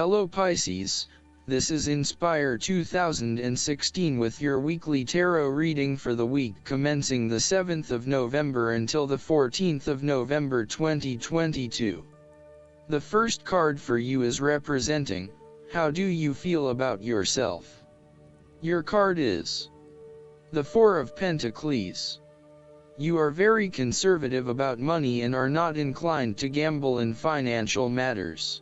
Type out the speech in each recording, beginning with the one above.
Hello Pisces, this is Inspire 2016 with your weekly tarot reading for the week commencing the 7th of November until the 14th of November 2022. The first card for you is representing, how do you feel about yourself? Your card is the Four of Pentacles. You are very conservative about money and are not inclined to gamble in financial matters.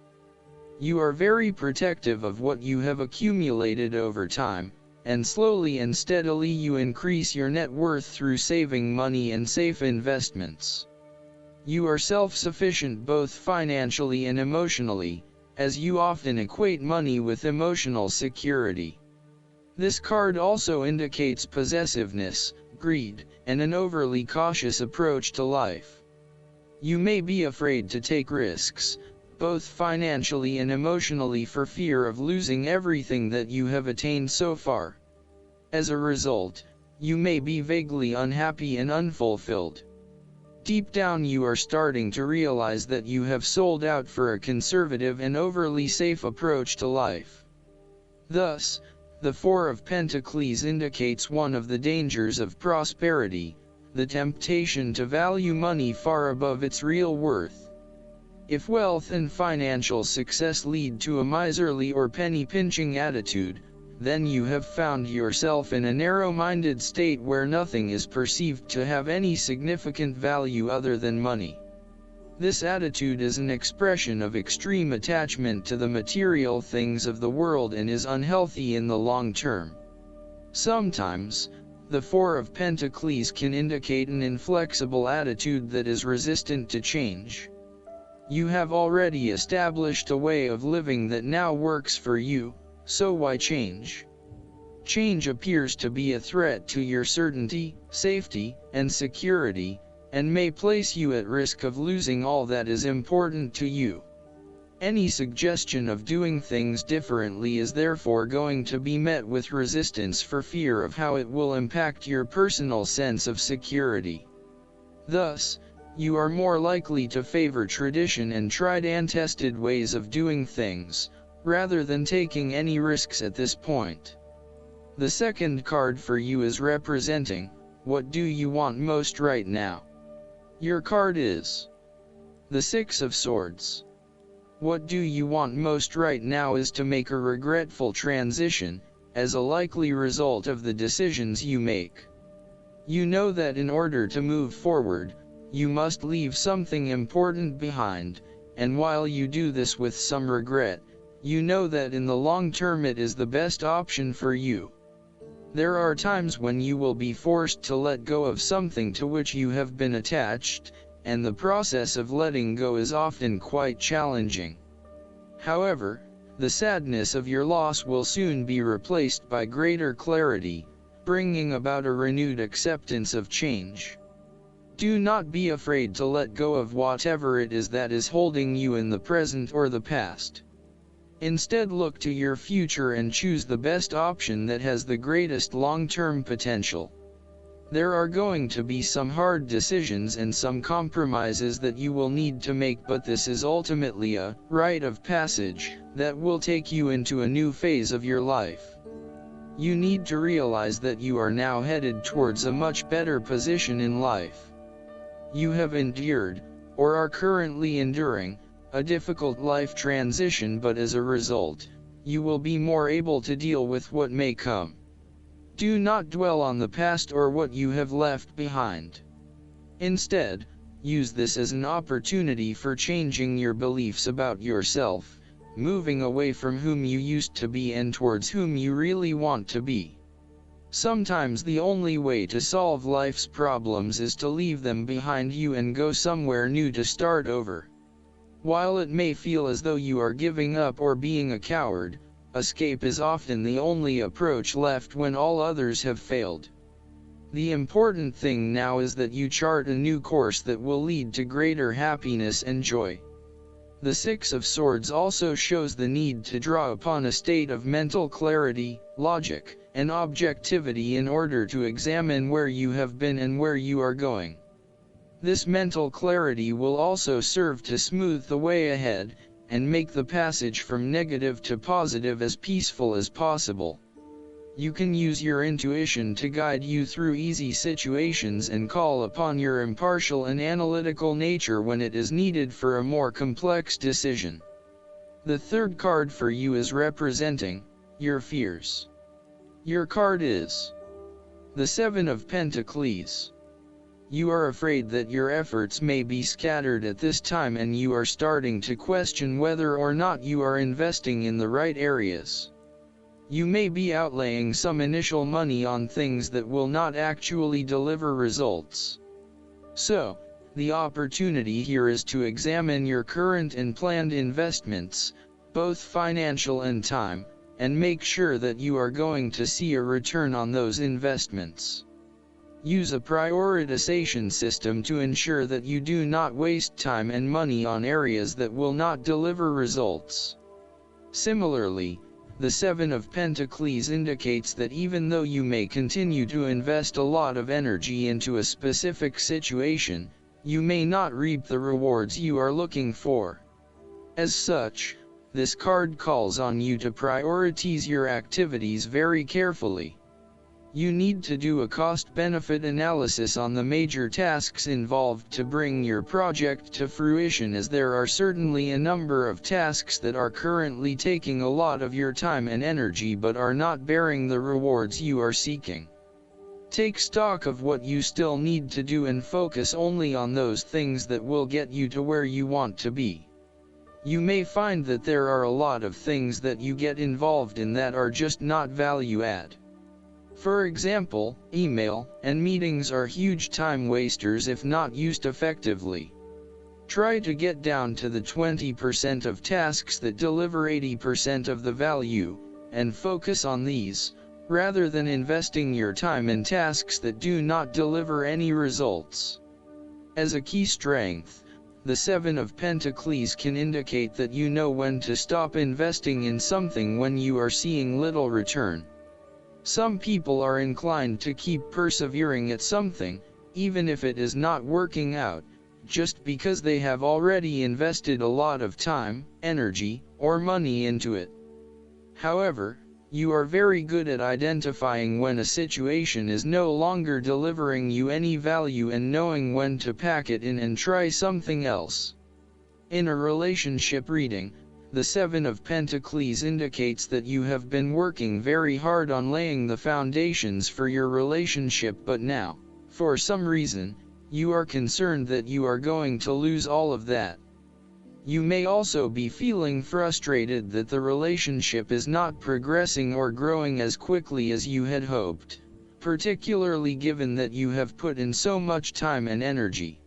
You are very protective of what you have accumulated over time, and slowly and steadily you increase your net worth through saving money and safe investments. You are self-sufficient both financially and emotionally, as you often equate money with emotional security. This card also indicates possessiveness, greed, and an overly cautious approach to life. You may be afraid to take risks, both financially and emotionally, for fear of losing everything that you have attained so far. As a result, you may be vaguely unhappy and unfulfilled. Deep down you are starting to realize that you have sold out for a conservative and overly safe approach to life. Thus, the Four of Pentacles indicates one of the dangers of prosperity, the temptation to value money far above its real worth. If wealth and financial success lead to a miserly or penny-pinching attitude, then you have found yourself in a narrow-minded state where nothing is perceived to have any significant value other than money. This attitude is an expression of extreme attachment to the material things of the world and is unhealthy in the long term. Sometimes, the Four of Pentacles can indicate an inflexible attitude that is resistant to change. You have already established a way of living that now works for you, so why change? Change appears to be a threat to your certainty, safety, and security, and may place you at risk of losing all that is important to you. Any suggestion of doing things differently is therefore going to be met with resistance for fear of how it will impact your personal sense of security. Thus, you are more likely to favor tradition and tried and tested ways of doing things, rather than taking any risks at this point. The second card for you is representing, what do you want most right now? Your card is the Six of Swords. What do you want most right now is to make a regretful transition, as a likely result of the decisions you make. You know that in order to move forward, you must leave something important behind, and while you do this with some regret, you know that in the long term it is the best option for you. There are times when you will be forced to let go of something to which you have been attached, and the process of letting go is often quite challenging. However, the sadness of your loss will soon be replaced by greater clarity, bringing about a renewed acceptance of change. Do not be afraid to let go of whatever it is that is holding you in the present or the past. Instead, look to your future and choose the best option that has the greatest long-term potential. There are going to be some hard decisions and some compromises that you will need to make, but this is ultimately a rite of passage that will take you into a new phase of your life. You need to realize that you are now headed towards a much better position in life. You have endured, or are currently enduring, a difficult life transition, but as a result, you will be more able to deal with what may come. Do not dwell on the past or what you have left behind. Instead, use this as an opportunity for changing your beliefs about yourself, moving away from whom you used to be and towards whom you really want to be. Sometimes the only way to solve life's problems is to leave them behind you and go somewhere new to start over. While it may feel as though you are giving up or being a coward, escape is often the only approach left when all others have failed. The important thing now is that you chart a new course that will lead to greater happiness and joy. The Six of Swords also shows the need to draw upon a state of mental clarity, logic, and objectivity in order to examine where you have been and where you are going. This mental clarity will also serve to smooth the way ahead, and make the passage from negative to positive as peaceful as possible. You can use your intuition to guide you through easy situations and call upon your impartial and analytical nature when it is needed for a more complex decision. The third card for you is representing your fears. Your card is the Seven of Pentacles. You are afraid that your efforts may be scattered at this time, and you are starting to question whether or not you are investing in the right areas. You may be outlaying some initial money on things that will not actually deliver results. So, the opportunity here is to examine your current and planned investments, both financial and time, and make sure that you are going to see a return on those investments. Use a prioritization system to ensure that you do not waste time and money on areas that will not deliver results. Similarly, the Seven of Pentacles indicates that even though you may continue to invest a lot of energy into a specific situation, you may not reap the rewards you are looking for. As such, this card calls on you to prioritize your activities very carefully. You need to do a cost-benefit analysis on the major tasks involved to bring your project to fruition, as there are certainly a number of tasks that are currently taking a lot of your time and energy but are not bearing the rewards you are seeking. Take stock of what you still need to do and focus only on those things that will get you to where you want to be. You may find that there are a lot of things that you get involved in that are just not value add. For example, email and meetings are huge time wasters if not used effectively. Try to get down to the 20% of tasks that deliver 80% of the value, and focus on these, rather than investing your time in tasks that do not deliver any results. As a key strength, the Seven of Pentacles can indicate that you know when to stop investing in something when you are seeing little return. Some people are inclined to keep persevering at something, even if it is not working out, just because they have already invested a lot of time, energy, or money into it. However, you are very good at identifying when a situation is no longer delivering you any value and knowing when to pack it in and try something else. In a relationship reading, the Seven of Pentacles indicates that you have been working very hard on laying the foundations for your relationship, but now, for some reason, you are concerned that you are going to lose all of that. You may also be feeling frustrated that the relationship is not progressing or growing as quickly as you had hoped, particularly given that you have put in so much time and energy.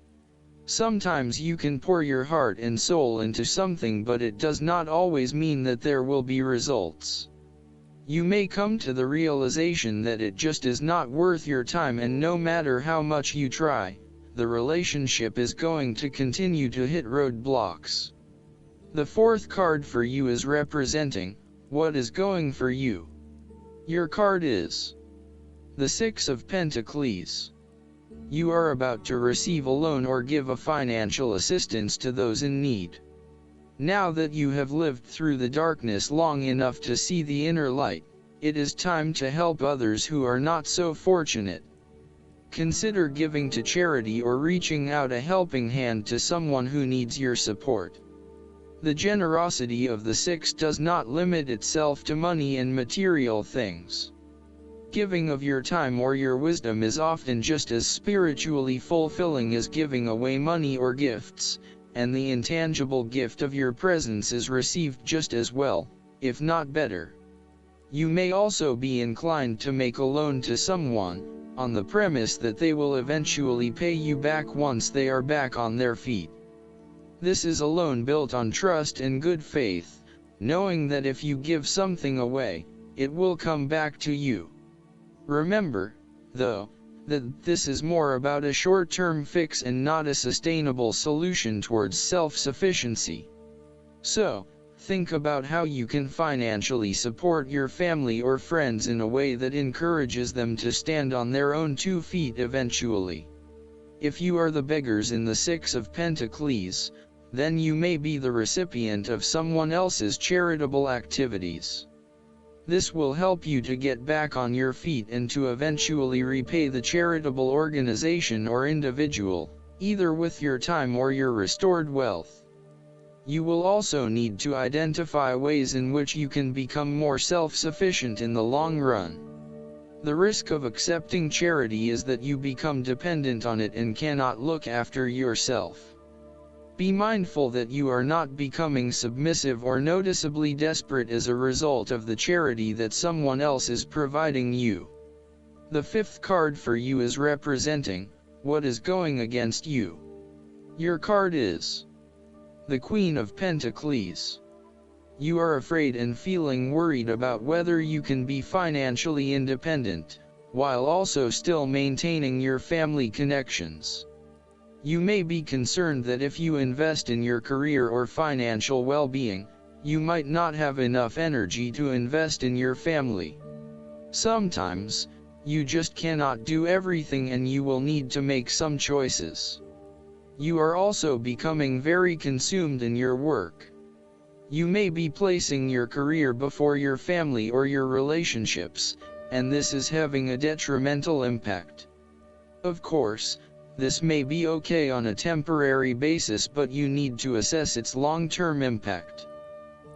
Sometimes you can pour your heart and soul into something, but it does not always mean that there will be results. You may come to the realization that it just is not worth your time, and no matter how much you try, the relationship is going to continue to hit roadblocks. The fourth card for you is representing what is going for you. Your card is the Six of Pentacles. You are about to receive a loan or give a financial assistance to those in need. Now that you have lived through the darkness long enough to see the inner light, it is time to help others who are not so fortunate. Consider giving to charity or reaching out a helping hand to someone who needs your support. The generosity of the Six does not limit itself to money and material things. Giving of your time or your wisdom is often just as spiritually fulfilling as giving away money or gifts, and the intangible gift of your presence is received just as well, if not better. You may also be inclined to make a loan to someone, on the premise that they will eventually pay you back once they are back on their feet. This is a loan built on trust and good faith, knowing that if you give something away, it will come back to you. Remember, though, that this is more about a short-term fix and not a sustainable solution towards self-sufficiency. So, think about how you can financially support your family or friends in a way that encourages them to stand on their own 2 feet eventually. If you are the beggars in the Six of Pentacles, then you may be the recipient of someone else's charitable activities. This will help you to get back on your feet and to eventually repay the charitable organization or individual, either with your time or your restored wealth. You will also need to identify ways in which you can become more self-sufficient in the long run. The risk of accepting charity is that you become dependent on it and cannot look after yourself. Be mindful that you are not becoming submissive or noticeably desperate as a result of the charity that someone else is providing you. The fifth card for you is representing what is going against you. Your card is the Queen of Pentacles. You are afraid and feeling worried about whether you can be financially independent, while also still maintaining your family connections. You may be concerned that if you invest in your career or financial well-being, you might not have enough energy to invest in your family. Sometimes, you just cannot do everything and you will need to make some choices. You are also becoming very consumed in your work. You may be placing your career before your family or your relationships, and this is having a detrimental impact. Of course, this may be okay on a temporary basis, but you need to assess its long-term impact.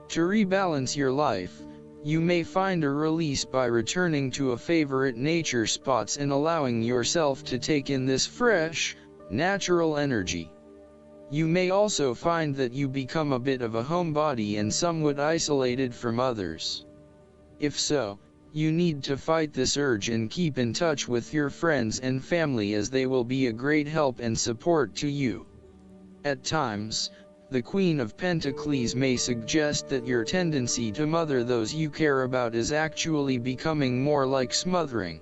To rebalance your life, you may find a release by returning to a favorite nature spots and allowing yourself to take in this fresh, natural energy. You may also find that you become a bit of a homebody and somewhat isolated from others. If so, you need to fight this urge and keep in touch with your friends and family, as they will be a great help and support to you. At times, the Queen of Pentacles may suggest that your tendency to mother those you care about is actually becoming more like smothering.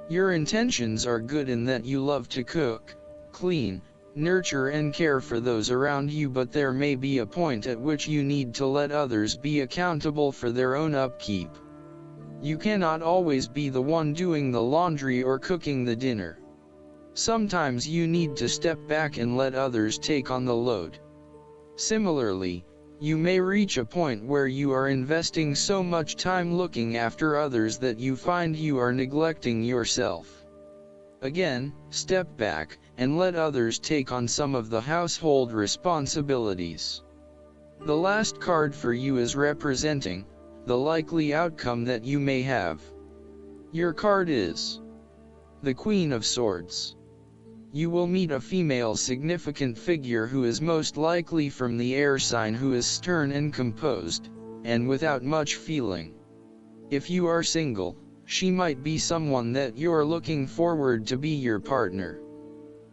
Your intentions are good in that you love to cook, clean, nurture and care for those around you, but there may be a point at which you need to let others be accountable for their own upkeep. You cannot always be the one doing the laundry or cooking the dinner. Sometimes you need to step back and let others take on the load. Similarly, you may reach a point where you are investing so much time looking after others that you find you are neglecting yourself. Again, step back and let others take on some of the household responsibilities. The last card for you is representing the likely outcome that you may have. Your card is the Queen of Swords. You will meet a female significant figure who is most likely from the air sign, who is stern and composed, and without much feeling. If you are single, she might be someone that you're looking forward to be your partner.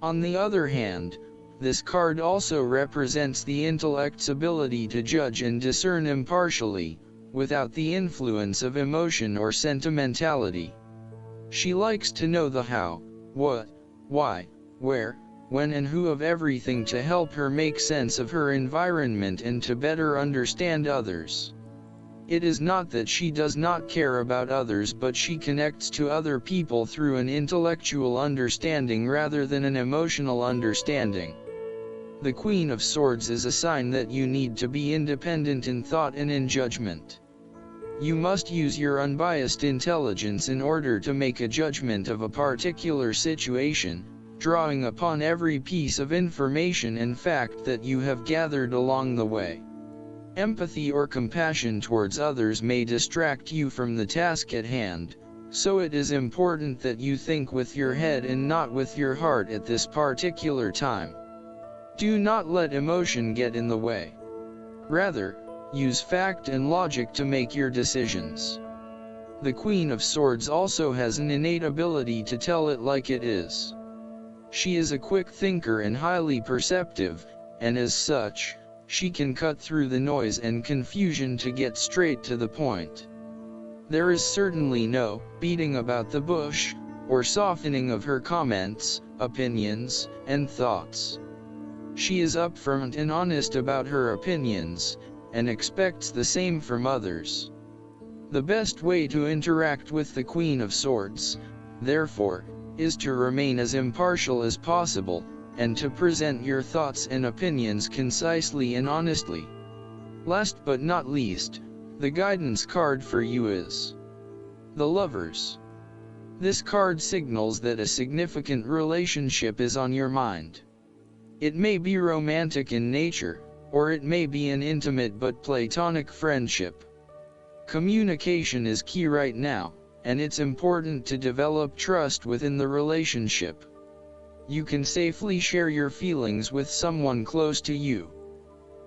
On the other hand, this card also represents the intellect's ability to judge and discern impartially, without the influence of emotion or sentimentality. She likes to know the how, what, why, where, when and who of everything to help her make sense of her environment and to better understand others. It is not that she does not care about others, but she connects to other people through an intellectual understanding rather than an emotional understanding. The Queen of Swords is a sign that you need to be independent in thought and in judgment. You must use your unbiased intelligence in order to make a judgment of a particular situation, drawing upon every piece of information and fact that you have gathered along the way. Empathy or compassion towards others may distract you from the task at hand, so it is important that you think with your head and not with your heart at this particular time. Do not let emotion get in the way. Rather, use fact and logic to make your decisions. The Queen of Swords also has an innate ability to tell it like it is. She is a quick thinker and highly perceptive, and as such, she can cut through the noise and confusion to get straight to the point. There is certainly no beating about the bush, or softening of her comments, opinions, and thoughts. She is upfront and honest about her opinions, and expects the same from others. The best way to interact with the Queen of Swords, therefore, is to remain as impartial as possible, and to present your thoughts and opinions concisely and honestly. Last but not least, the guidance card for you is the Lovers. This card signals that a significant relationship is on your mind. It may be romantic in nature, or it may be an intimate but platonic friendship. Communication is key right now, and it's important to develop trust within the relationship. You can safely share your feelings with someone close to you.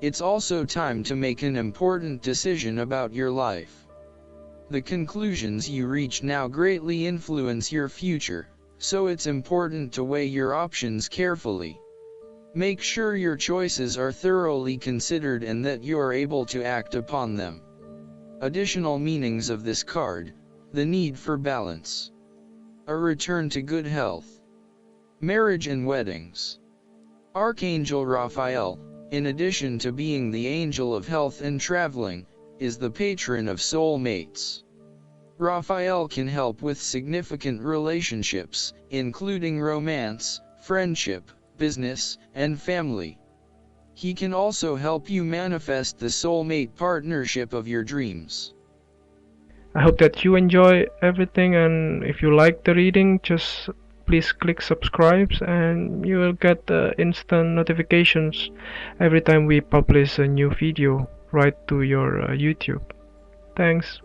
It's also time to make an important decision about your life. The conclusions you reach now greatly influence your future, so it's important to weigh your options carefully. Make sure your choices are thoroughly considered and that you are able to act upon them. Additional meanings of this card: the need for balance, a return to good health, marriage and weddings. Archangel Raphael, in addition to being the angel of health and traveling, is the patron of soulmates. Raphael can help with significant relationships, including romance, friendship, business, and family. He can also help you manifest the soulmate partnership of your dreams. I hope that you enjoy everything, and if you like the reading, just please click subscribe and you will get instant notifications every time we publish a new video right to your YouTube. Thanks.